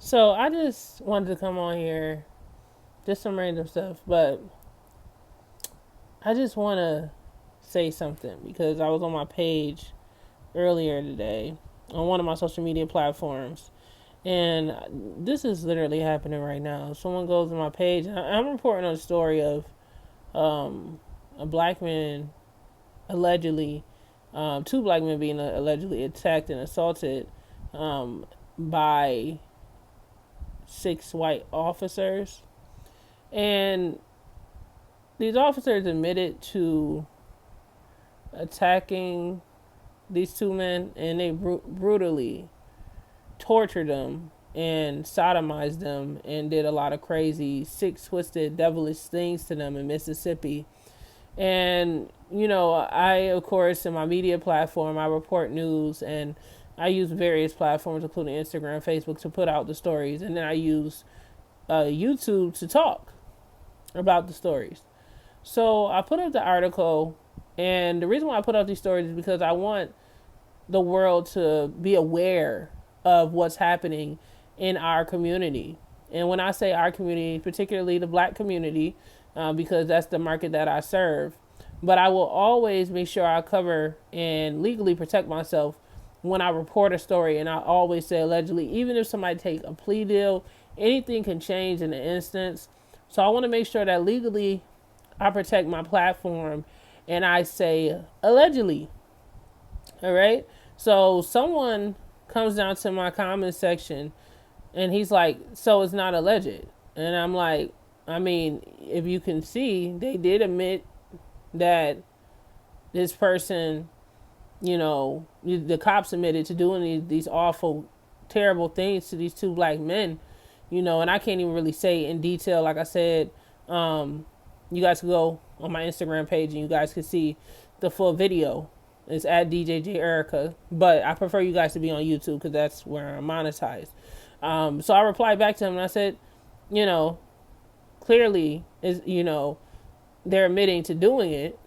So I just wanted to come on here, just some random stuff, but I just want to say something because I was on my page earlier today on one of my social media platforms, and this is literally happening right now. Someone goes to my page, and I'm reporting on a story of a black man allegedly, two black men being allegedly attacked and assaulted by 6 white officers. And these officers admitted to attacking these two men, and they brutally tortured them and sodomized them and did a lot of crazy, sick, twisted, devilish things to them in Mississippi. And, I, of course, in my media platform, I report news, and I use various platforms, including Instagram, Facebook, to put out the stories. And then I use YouTube to talk about the stories. So I put up the article, and the reason why I put out these stories is because I want the world to be aware of what's happening in our community. And when I say our community, particularly the black community, because that's the market that I serve. But I will always make sure I cover and legally protect myself when I report a story. And I always say allegedly, even if somebody take a plea deal, anything can change in an instance. So I want to make sure that legally I protect my platform and I say allegedly. All right. So someone comes down to my comment section and he's like, so it's not alleged. And I'm like, I mean, if you can see, they did admit that this person, the cops admitted to doing these awful, terrible things to these two black men, and I can't even really say in detail. Like I said, you guys can go on my Instagram page and you guys can see the full video. It's at DJ J Erica, but I prefer you guys to be on YouTube because that's where I'm monetized. So I replied back to him and I said, clearly is, they're admitting to doing it,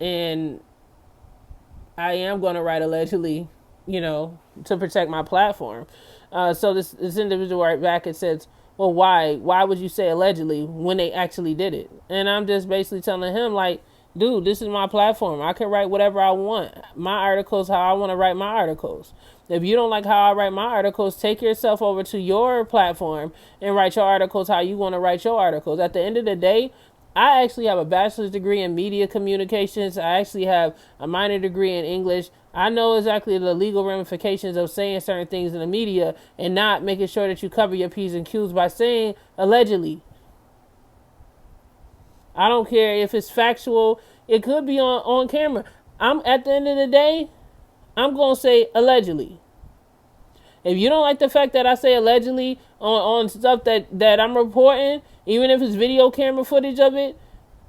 and I am going to write allegedly, to protect my platform. So this individual right back, it says, well, why would you say allegedly when they actually did it? And I'm just basically telling him, like, dude, this is my platform. I can write whatever I want. My articles, how I want to write my articles. If you don't like how I write my articles, take yourself over to your platform and write your articles how you want to write your articles. At the end of the day, I actually have a bachelor's degree in media communications. I actually have a minor degree in English. I know exactly the legal ramifications of saying certain things in the media and not making sure that you cover your P's and Q's by saying allegedly. I don't care if it's factual. It could be on camera. I'm at the end of the day, I'm going to say allegedly. If you don't like the fact that I say allegedly on stuff that I'm reporting, even if it's video camera footage of it,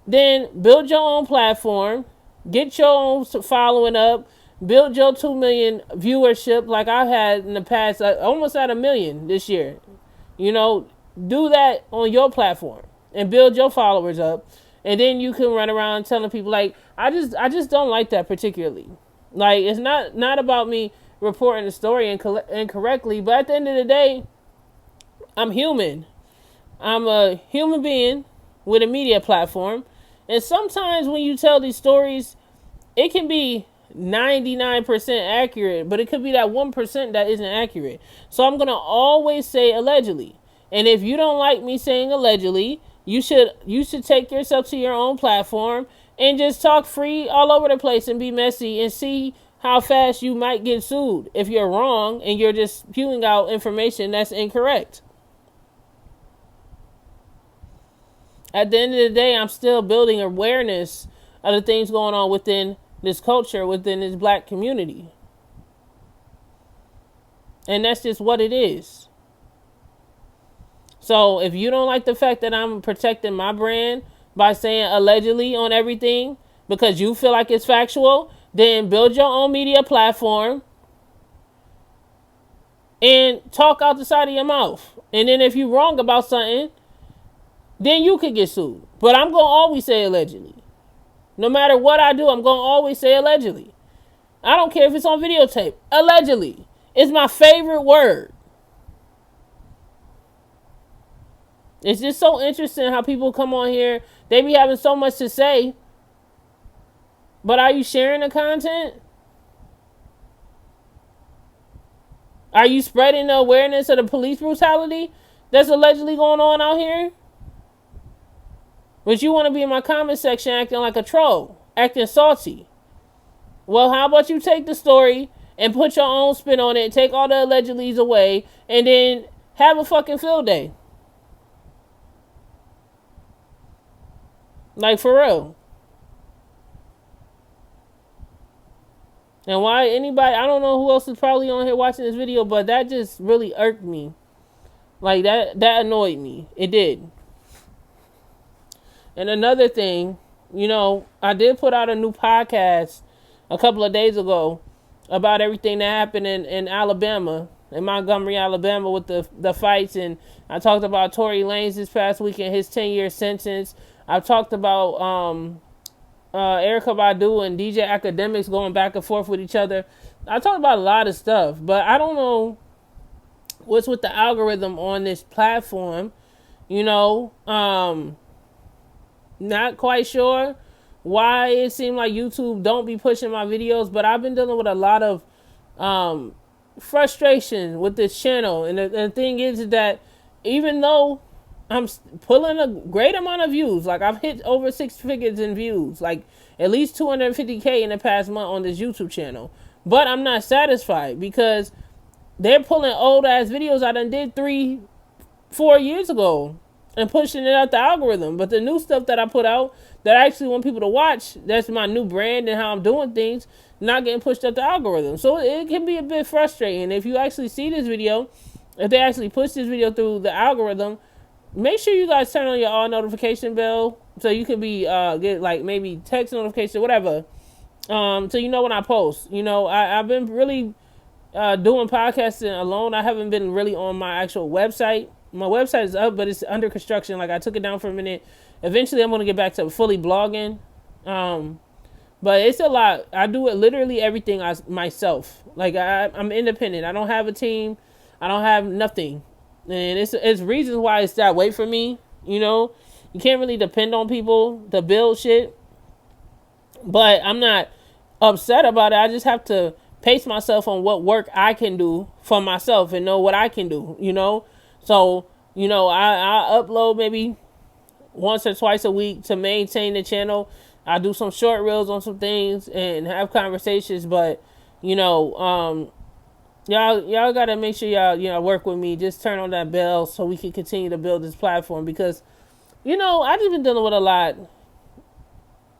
then build your own platform, get your own following up, build your 2 million viewership like I've had in the past, almost at 1 million this year. Do that on your platform and build your followers up. And then you can run around telling people, like, I just don't like that particularly. Like, it's not about me reporting the story incorrectly, but at the end of the day, I'm human. I'm a human being with a media platform. And sometimes when you tell these stories, it can be 99% accurate, but it could be that 1% that isn't accurate. So I'm going to always say allegedly. And if you don't like me saying allegedly, you should take yourself to your own platform and just talk free all over the place and be messy and see how fast you might get sued if you're wrong and you're just spewing out information that's incorrect. At the end of the day, I'm still building awareness of the things going on within this culture, within this black community. And that's just what it is. So if you don't like the fact that I'm protecting my brand by saying allegedly on everything because you feel like it's factual, then build your own media platform and talk out the side of your mouth. And then if you're wrong about something, then you could get sued. But I'm going to always say allegedly. No matter what I do, I'm going to always say allegedly. I don't care if it's on videotape. Allegedly. It's my favorite word. It's just so interesting how people come on here. They be having so much to say, but are you sharing the content? Are you spreading the awareness of the police brutality that's allegedly going on out here? But you want to be in my comment section acting like a troll, acting salty. Well, how about you take the story and put your own spin on it, take all the allegedlys away, and then have a fucking field day? Like, for real. And why anybody, I don't know who else is probably on here watching this video, but that just really irked me. Like, that annoyed me. It did. And another thing, I did put out a new podcast a couple of days ago about everything that happened in Alabama, in Montgomery, Alabama, with the fights. And I talked about Tory Lanez this past weekend, his 10-year sentence. I've talked about Erykah Badu and DJ Academics going back and forth with each other. I talked about a lot of stuff, but I don't know what's with the algorithm on this platform. Not quite sure why it seemed like YouTube don't be pushing my videos, but I've been dealing with a lot of frustration with this channel. And the thing is that even though I'm pulling a great amount of views, like I've hit over 6 figures in views, like at least 250K in the past month on this YouTube channel, but I'm not satisfied because they're pulling old ass videos I done did 3-4 years ago and pushing it out the algorithm. But the new stuff that I put out that I actually want people to watch, that's my new brand and how I'm doing things, not getting pushed up the algorithm. So it can be a bit frustrating. If you actually see this video, if they actually push this video through the algorithm, make sure you guys turn on your all notification bell so you can be get like maybe text notification, whatever, so you know when I post. I've been really doing podcasting alone. I haven't been really on my actual website. My website is up, but it's under construction. Like, I took it down for a minute. Eventually, I'm going to get back to fully blogging. But it's a lot. I do it literally everything myself. Like, I'm independent. I don't have a team. I don't have nothing. And it's reasons why it's that way for me. You can't really depend on people to build shit. But I'm not upset about it. I just have to pace myself on what work I can do for myself and know what I can do, So, I upload maybe once or twice a week to maintain the channel. I do some short reels on some things and have conversations, but, y'all gotta make sure y'all work with me. Just turn on that bell so we can continue to build this platform because, I just been dealing with a lot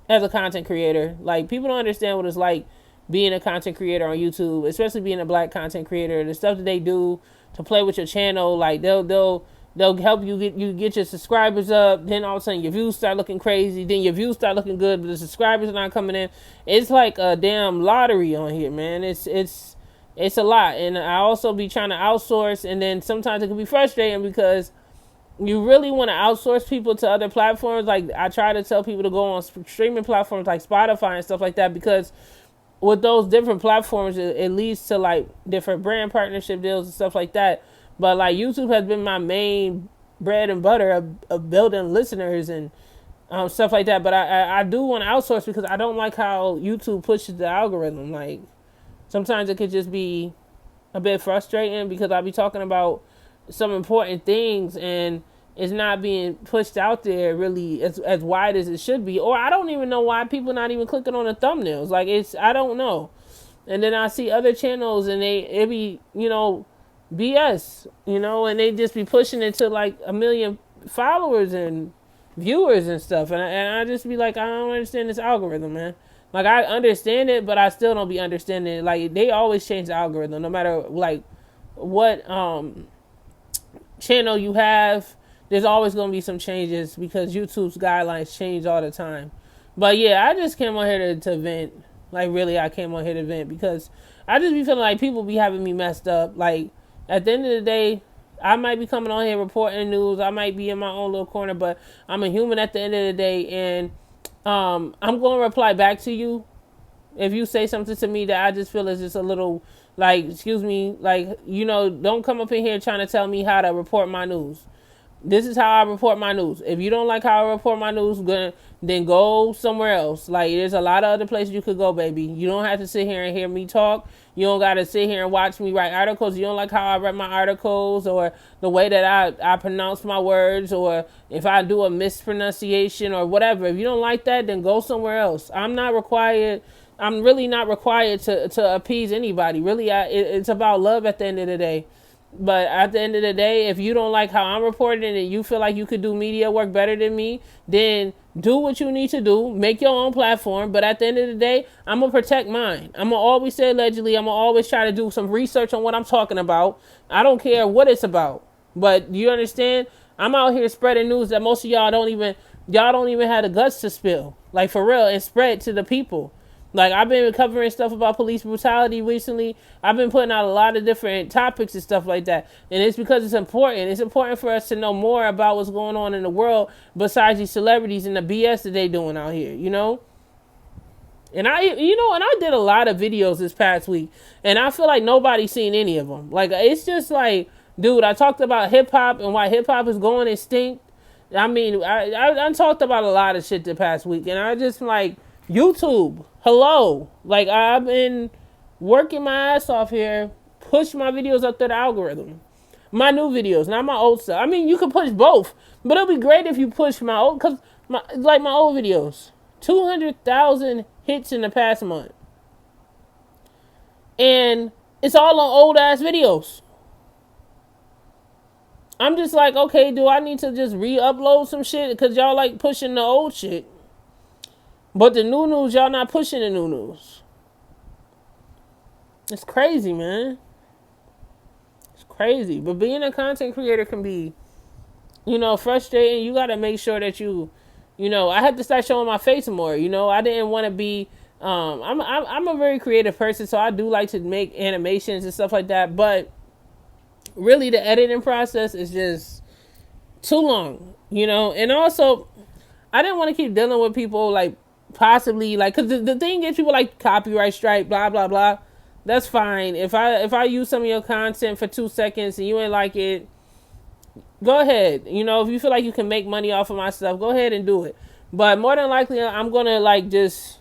as a content creator. Like, people don't understand what it's like being a content creator on YouTube, especially being a black content creator. The stuff that they do to play with your channel, like they'll help you get your subscribers up. Then all of a sudden your views start looking crazy. Then your views start looking good, but the subscribers are not coming in. It's like a damn lottery on here, man. It's a lot, and I also be trying to outsource, and then sometimes it can be frustrating because you really want to outsource people to other platforms. Like, I try to tell people to go on streaming platforms like Spotify and stuff like that because with those different platforms, it leads to like different brand partnership deals and stuff like that. But like YouTube has been my main bread and butter of building listeners and stuff like that. But I do want to outsource because I don't like how YouTube pushes the algorithm. Like, sometimes it could just be a bit frustrating because I'll be talking about some important things and it's not being pushed out there really as wide as it should be. Or I don't even know why people not even clicking on the thumbnails. Like, I don't know. And then I see other channels and it be, BS, and they just be pushing it to like 1 million followers and viewers and stuff. And I just be like, I don't understand this algorithm, man. Like, I understand it, but I still don't be understanding it. Like, they always change the algorithm no matter like what channel you have. There's always going to be some changes because YouTube's guidelines change all the time. But yeah, I just came on here to vent. Like, really, I came on here to vent because I just be feeling like people be having me messed up. Like, at the end of the day, I might be coming on here reporting news. I might be in my own little corner, but I'm a human at the end of the day. And I'm going to reply back to you if you say something to me that I just feel is just a little Like, excuse me, like, don't come up in here trying to tell me how to report my news. This is how I report my news. If you don't like how I report my news, then go somewhere else. Like, there's a lot of other places you could go, baby. You don't have to sit here and hear me talk. You don't got to sit here and watch me write articles. You don't like how I write my articles, or the way that I pronounce my words, or if I do a mispronunciation or whatever. If you don't like that, then go somewhere else. I'm really not required to appease anybody. Really, it's about love at the end of the day. But at the end of the day, if you don't like how I'm reporting and you feel like you could do media work better than me, then do what you need to do. Make your own platform. But at the end of the day, I'm going to protect mine. I'm going to always say allegedly. I'm going to always try to do some research on what I'm talking about. I don't care what it's about. But you understand? I'm out here spreading news that most of y'all don't even have the guts to spill. Like, for real, and spread to the people. Like, I've been covering stuff about police brutality recently. I've been putting out a lot of different topics and stuff like that. And it's because it's important. It's important for us to know more about what's going on in the world besides these celebrities and the BS that they doing out here, And I did a lot of videos this past week, and I feel like nobody's seen any of them. Like, it's just like, dude, I talked about hip hop and why hip hop is going extinct. I mean, I talked about a lot of shit the past week, and I just like, YouTube, hello. Like, I've been working my ass off here, push my videos up to the algorithm. My new videos, not my old stuff. I mean, you can push both, but it'll be great if you push my old, because my old videos, 200,000 hits in the past month. And it's all on old ass videos. I'm just like, okay, do I need to just re-upload some shit? Because y'all like pushing the old shit. But the new news, y'all not pushing the new news. It's crazy, man. It's crazy. But being a content creator can be, frustrating. You got to make sure that I had to start showing my face more. I didn't want to be, I'm a very creative person, so I do like to make animations and stuff like that. But really, the editing process is just too long, And also, I didn't want to keep dealing with people like, possibly, like, because the thing is, people like copyright strike, blah blah blah. That's fine. If I use some of your content for 2 seconds and you ain't like it, go ahead. If you feel like you can make money off of my stuff, go ahead and do it. But more than likely, I'm gonna like just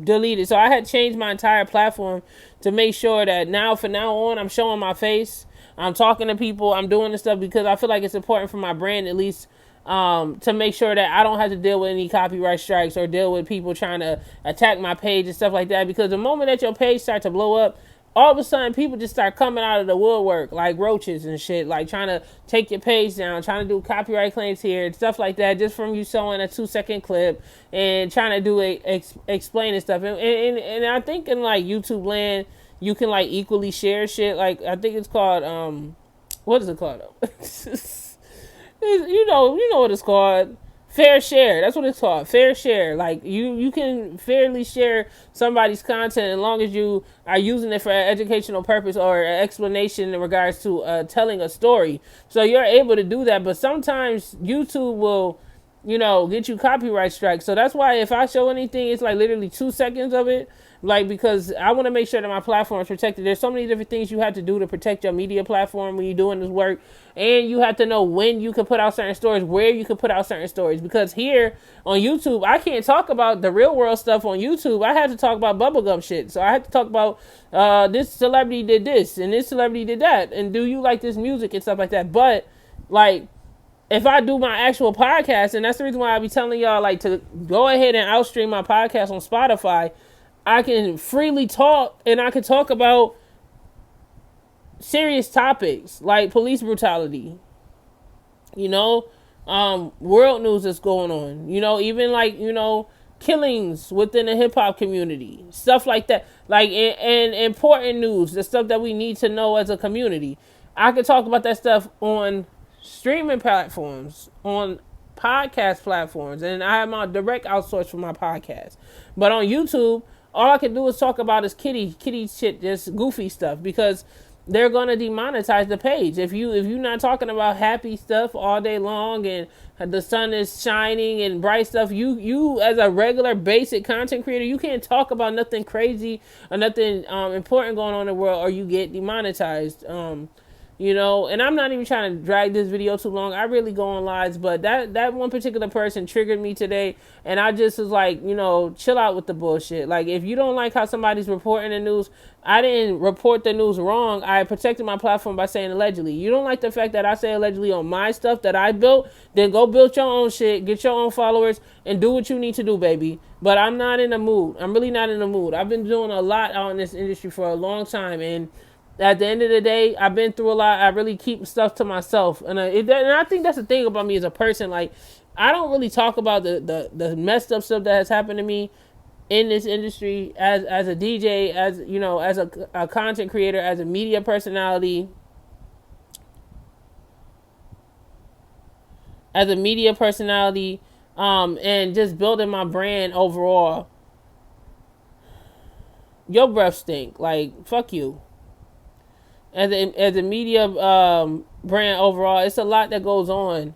delete it. So I had changed my entire platform to make sure that from now on, I'm showing my face. I'm talking to people. I'm doing this stuff because I feel like it's important for my brand, at least. To make sure that I don't have to deal with any copyright strikes or deal with people trying to attack my page and stuff like that. Because the moment that your page starts to blow up, all of a sudden people just start coming out of the woodwork like roaches and shit, like trying to take your page down, trying to do copyright claims here and stuff like that, just from you showing a 2-second clip and trying to do explaining stuff. And I think in like YouTube land, you can like equally share shit. Like, I think it's called, what is it called? You know what it's called. Fair share. That's what it's called. Fair share. Like, you can fairly share somebody's content as long as you are using it for an educational purpose or an explanation in regards to telling a story. So you're able to do that. But sometimes YouTube will, get you copyright strikes. So that's why if I show anything, it's like literally 2 seconds of it. Like, because I want to make sure that my platform is protected. There's so many different things you have to do to protect your media platform when you're doing this work. And you have to know when you can put out certain stories, where you can put out certain stories. Because here on YouTube, I can't talk about the real world stuff on YouTube. I have to talk about bubblegum shit. So I have to talk about this celebrity did this and this celebrity did that. And do you like this music and stuff like that? But, like, if I do my actual podcast, and that's the reason why I be telling y'all, like, to go ahead and outstream my podcast on Spotify, I can freely talk, and I can talk about serious topics like police brutality, world news that's going on, even like, killings within the hip hop community, stuff like that, like, and important news, the stuff that we need to know as a community. I could talk about that stuff on streaming platforms, on podcast platforms, and I have my direct outsource for my podcast. But on YouTube, all I can do is talk about is kitty shit, just goofy stuff, because they're gonna demonetize the page if you're not talking about happy stuff all day long and the sun is shining and bright stuff. You as a regular basic content creator, you can't talk about nothing crazy or nothing important going on in the world, or you get demonetized. You know, and I'm not even trying to drag this video too long. I really go on lives, but that one particular person triggered me today, and I just was like, you know, chill out with the bullshit. Like, if you don't like how somebody's reporting the news, I didn't report the news wrong. I protected my platform by saying allegedly. You don't like the fact that I say allegedly on my stuff that I built, then go build your own shit, get your own followers, and do what you need to do, baby. But I'm not in the mood. I'm really not in the mood. I've been doing a lot out in this industry for a long time, and at the end of the day, I've been through a lot. I really keep stuff to myself. And I think that's the thing about me as a person. Like, I don't really talk about the messed up stuff that has happened to me in this industry as a DJ, as, you know, as a content creator, as a media personality, and just building my brand overall. Your breath stink. Like, fuck you. As a media brand overall, it's a lot that goes on,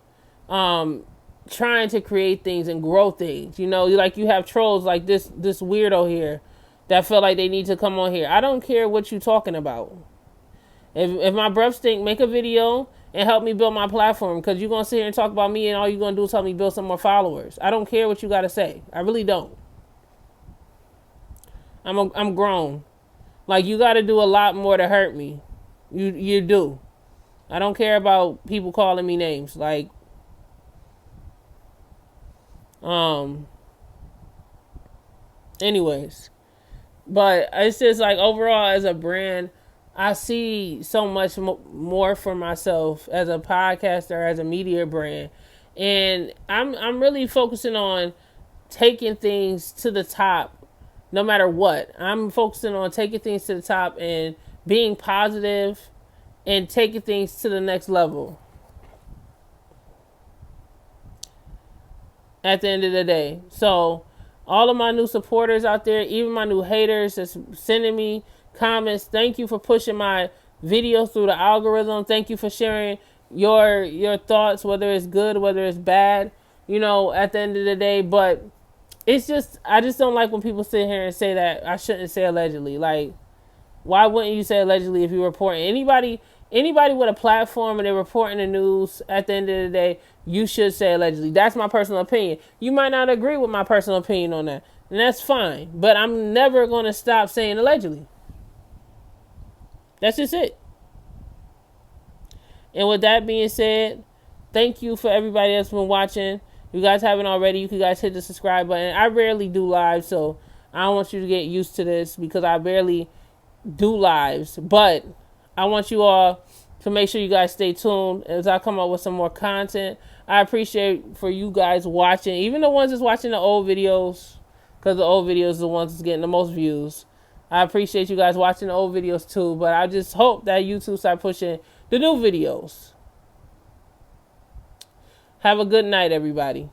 trying to create things and grow things. You know, like, you have trolls like this weirdo here that feel like they need to come on here. I don't care what you talking about. If my breath stink, make a video and help me build my platform, because you're gonna sit here and talk about me, and all you're gonna do is help me build some more followers. I don't care what you gotta say. I really don't. I'm grown. Like, you gotta do a lot more to hurt me. You do. I don't care about people calling me names. Like, anyways. But it's just like, overall, as a brand, I see so much more for myself as a podcaster, as a media brand. And I'm really focusing on taking things to the top no matter what. I'm focusing on taking things to the top and being positive and taking things to the next level. At the end of the day. So, all of my new supporters out there, even my new haters that's sending me comments, thank you for pushing my videos through the algorithm. Thank you for sharing your thoughts, whether it's good, whether it's bad, you know, at the end of the day. But it's just, I just don't like when people sit here and say that I shouldn't say allegedly. Like, why wouldn't you say allegedly if you're reporting? Anybody with a platform and they're reporting the news, at the end of the day, you should say allegedly. That's my personal opinion. You might not agree with my personal opinion on that, and that's fine. But I'm never going to stop saying allegedly. That's just it. And with that being said, thank you for everybody that's been watching. If you guys haven't already, you can guys hit the subscribe button. I rarely do live, so I don't want you to get used to this, because I barely do lives. But I want you all to make sure you guys stay tuned as I come up with some more content. I appreciate for you guys watching, even the ones that's watching the old videos, because the old videos are the ones that's getting the most views. I appreciate you guys watching the old videos too, but I just hope that YouTube start pushing the new videos. Have a good night, everybody.